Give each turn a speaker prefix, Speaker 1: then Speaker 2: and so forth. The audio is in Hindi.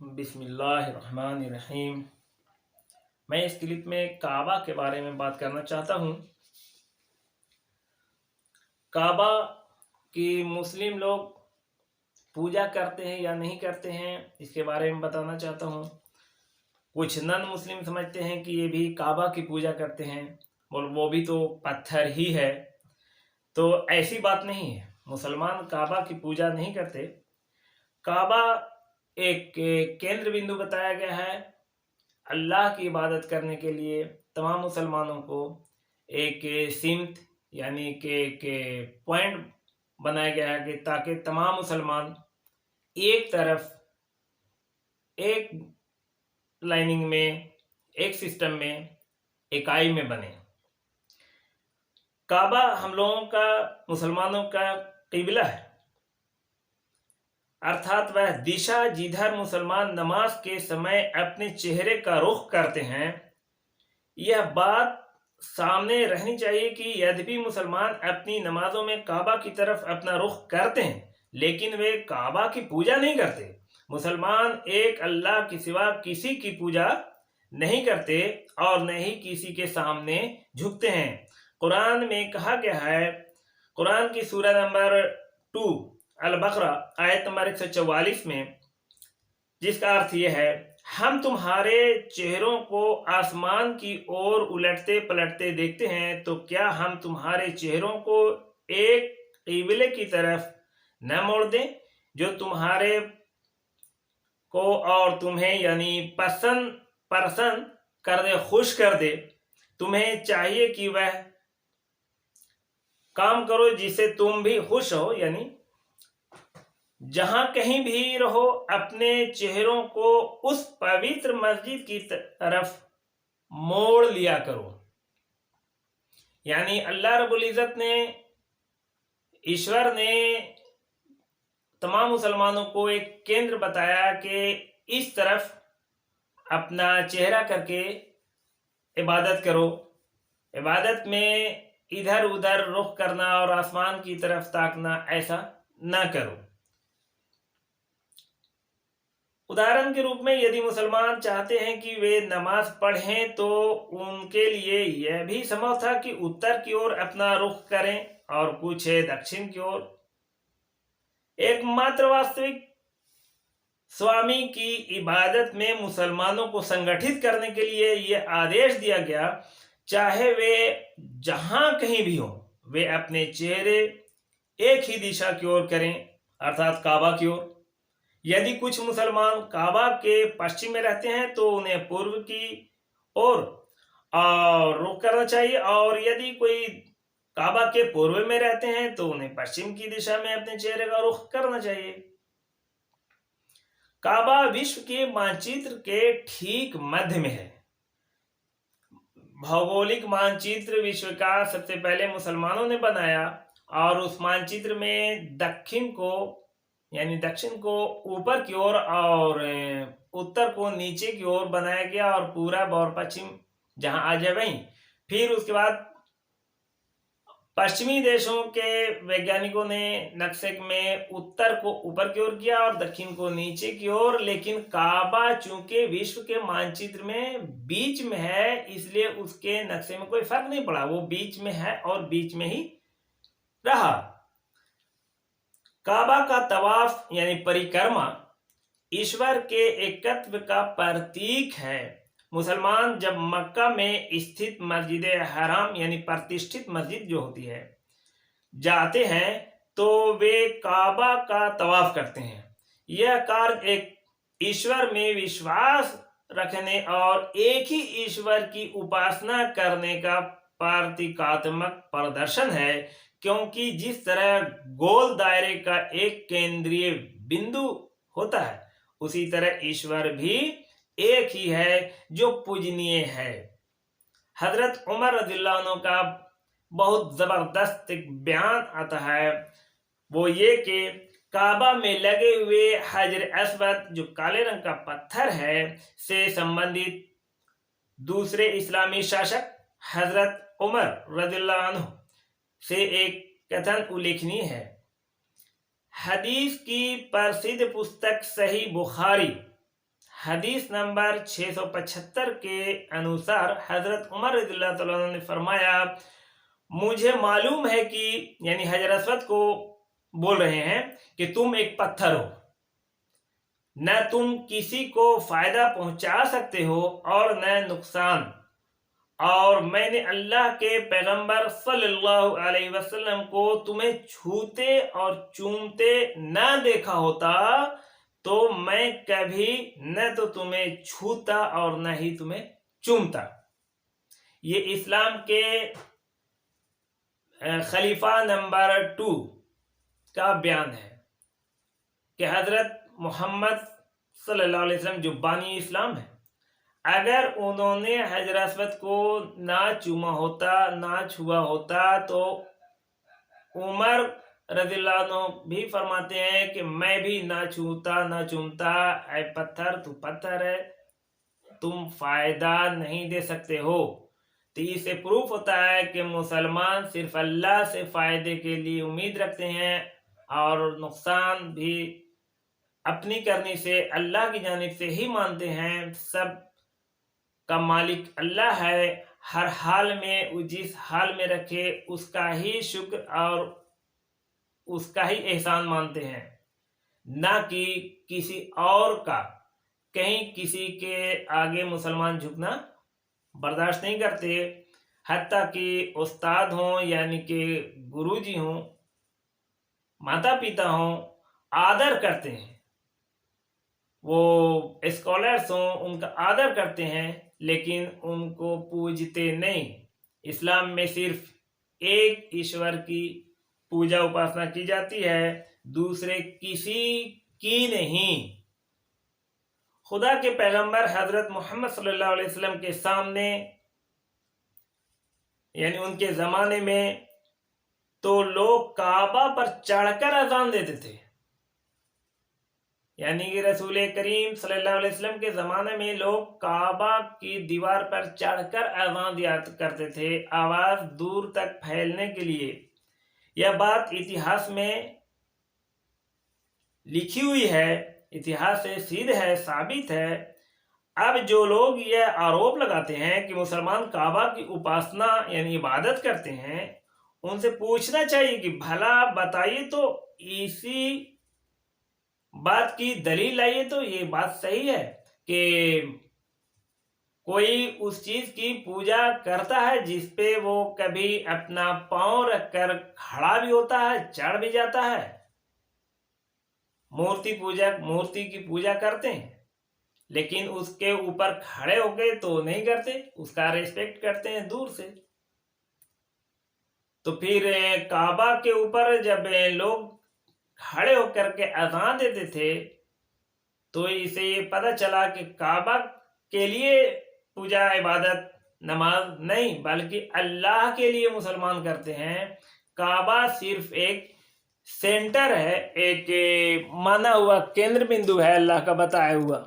Speaker 1: बिस्मिल्लाहिर्रहमानिर्रहीम। मैं इस क्लिप में काबा के बारे में बात करना चाहता हूँ। काबा की मुस्लिम लोग पूजा करते हैं या नहीं करते हैं, इसके बारे में बताना चाहता हूँ। कुछ नन मुस्लिम समझते हैं कि ये भी काबा की पूजा करते हैं और वो भी तो पत्थर ही है। तो ऐसी बात नहीं है, मुसलमान काबा की पूजा नहीं करते। काबा एक केंद्र बिंदु बताया गया है अल्लाह की इबादत करने के लिए। तमाम मुसलमानों को एक सिमत यानी कि पॉइंट बनाया गया है कि ताकि तमाम मुसलमान एक तरफ, एक लाइनिंग में, एक सिस्टम में, इकाई में बने। काबा हम लोगों का, मुसलमानों का किबला है, अर्थात वह दिशा जिधर मुसलमान नमाज के समय अपने चेहरे का रुख करते हैं। यह बात सामने रहनी चाहिए कि यद्यपि मुसलमान अपनी नमाजों में काबा की तरफ अपना रुख करते हैं, लेकिन वे काबा की पूजा नहीं करते। मुसलमान एक अल्लाह के सिवा किसी की पूजा नहीं करते और न ही किसी के सामने झुकते हैं। कुरान में कहा गया है, कुरान की सूरह नंबर 2 अल बकरा आयत नंबर 144 में, जिसका अर्थ यह है, हम तुम्हारे चेहरों को आसमान की ओर उलटते पलटते देखते हैं, तो क्या हम तुम्हारे चेहरों को एक किबले की तरफ न मोड़ दें जो तुम्हारे को और तुम्हें यानी पसंद कर दे, खुश कर दे। तुम्हें चाहिए कि वह काम करो जिससे तुम भी खुश हो, यानी जहां कहीं भी रहो अपने चेहरों को उस पवित्र मस्जिद की तरफ मोड़ लिया करो। यानी अल्लाह रब्बुल इज्जत ने, ईश्वर ने तमाम मुसलमानों को एक केंद्र बताया कि इस तरफ अपना चेहरा करके इबादत करो। इबादत में इधर उधर रुख करना और आसमान की तरफ ताकना, ऐसा ना करो। उदाहरण के रूप में यदि मुसलमान चाहते हैं कि वे नमाज पढ़ें, तो उनके लिए यह भी संभव था कि उत्तर की ओर अपना रुख करें और कुछ दक्षिण की ओर। एकमात्र वास्तविक स्वामी की इबादत में मुसलमानों को संगठित करने के लिए यह आदेश दिया गया, चाहे वे जहां कहीं भी हो, वे अपने चेहरे एक ही दिशा की ओर करें, अर्थात काबा की ओर। यदि कुछ मुसलमान काबा के पश्चिम में रहते हैं तो उन्हें पूर्व की ओर रुख करना चाहिए, और यदि कोई काबा के पूर्व में रहते हैं तो उन्हें पश्चिम की दिशा में अपने चेहरे का रुख करना चाहिए। काबा विश्व के मानचित्र के ठीक मध्य में है। भौगोलिक मानचित्र विश्व का सबसे पहले मुसलमानों ने बनाया, और उस मानचित्र में दक्षिण को ऊपर की ओर और उत्तर को नीचे की ओर बनाया गया, और पूरब और पश्चिम जहां आ जाए वहीं। फिर उसके बाद पश्चिमी देशों के वैज्ञानिकों ने नक्शे में उत्तर को ऊपर की ओर किया और दक्षिण को नीचे की ओर। लेकिन काबा चूंकि विश्व के मानचित्र में बीच में है, इसलिए उसके नक्शे में कोई फर्क नहीं पड़ा, वो बीच में है और बीच में ही रहा। काबा का तवाफ यानी परिक्रमा ईश्वर के एकत्व का प्रतीक है। मुसलमान जब मक्का में स्थित मस्जिद हराम यानी प्रतिष्ठित मस्जिद जो होती है जाते हैं, तो वे काबा का तवाफ करते हैं। यह कार्य एक ईश्वर में विश्वास रखने और एक ही ईश्वर की उपासना करने का प्रतीकात्मक प्रदर्शन है, क्योंकि जिस तरह गोल दायरे का एक केंद्रीय बिंदु होता है, उसी तरह ईश्वर भी एक ही है जो पूजनीय है। हजरत उमर रज़ियल्लाहु अन्हु का बहुत जबरदस्त एक बयान आता है, वो ये कि काबा में लगे हुए हजर अस्वद जो काले रंग का पत्थर है से संबंधित दूसरे इस्लामी शासक हजरत उमर रज़ियल्लाहु अन्हु से एक कथन उल्लेखनीय है। हदीस की प्रसिद्ध पुस्तक सही बुखारी हदीस नंबर 675 के अनुसार हजरत उमर रज़ियल्लाहु ताला अन्हु ने फरमाया, मुझे मालूम है कि, यानी हजर अस्वद को बोल रहे हैं कि तुम एक पत्थर हो, न तुम किसी को फायदा पहुंचा सकते हो और न नुकसान, और मैंने अल्लाह के पैगंबर सल्लल्लाहु अलैहि वसल्लम को तुम्हें छूते और चूमते न देखा होता तो मैं कभी न तो तुम्हें छूता और न ही तुम्हें चूमता। ये इस्लाम के खलीफा नंबर 2 का बयान है कि हजरत मोहम्मद सल्लल्लाहु अलैहि वसल्लम जो बानी इस्लाम है, अगर उन्होंने हजर अस्वद को ना चूमा होता, ना छुआ होता, तो उमर रज़ियल्लाहु अन्हु भी फरमाते हैं कि मैं भी ना छूता ना चूमता। ऐ पत्थर, तू पत्थर है, तुम फायदा नहीं दे सकते हो। तो इससे प्रूफ होता है कि मुसलमान सिर्फ अल्लाह से फायदे के लिए उम्मीद रखते हैं और नुकसान भी अपनी करनी से अल्लाह की जानिब से ही मानते हैं। सब का मालिक अल्लाह है, हर हाल में वो जिस हाल में रखे उसका ही शुक्र और उसका ही एहसान मानते हैं, ना कि किसी और का। कहीं किसी के आगे मुसलमान झुकना बर्दाश्त नहीं करते, हत्ता कि उस्ताद हों, यानी कि गुरुजी हों, माता पिता हों, आदर करते हैं। वो स्कॉलर्स हों, उनका आदर करते हैं, लेकिन उनको पूजते नहीं। इस्लाम में सिर्फ एक ईश्वर की पूजा उपासना की जाती है, दूसरे किसी की नहीं। खुदा के पैगंबर हजरत मोहम्मद सल्लल्लाहु अलैहि वसल्लम के सामने, यानी उनके ज़माने में, तो लोग काबा पर चढ़कर अजान देते थे। यानी कि रसूल करीम सल्लल्लाहु अलैहि वसल्लम के ज़माने में लोग काबा की दीवार पर चढ़कर अजान दिया करते थे, आवाज़ दूर तक फैलने के लिए। यह बात इतिहास में लिखी हुई है, इतिहास से सिद्ध है, साबित है। अब जो लोग यह आरोप लगाते हैं कि मुसलमान काबा की उपासना यानी इबादत करते हैं, उनसे पूछना चाहिए कि भला बताइए तो इसी बात की दलील लाइए, तो ये बात सही है कि कोई उस चीज की पूजा करता है जिस पे वो कभी अपना पांव रखकर खड़ा भी होता है, चढ़ भी जाता है। मूर्ति की पूजा करते हैं, लेकिन उसके ऊपर खड़े होके तो नहीं करते, उसका रेस्पेक्ट करते हैं दूर से। तो फिर काबा के ऊपर जब लोग खड़े होकर के अजान देते थे, तो इसे ये पता चला कि काबा के लिए पूजा इबादत नमाज नहीं, बल्कि अल्लाह के लिए मुसलमान करते हैं। काबा सिर्फ एक सेंटर है, एक माना हुआ केंद्र बिंदु है अल्लाह का बताया हुआ।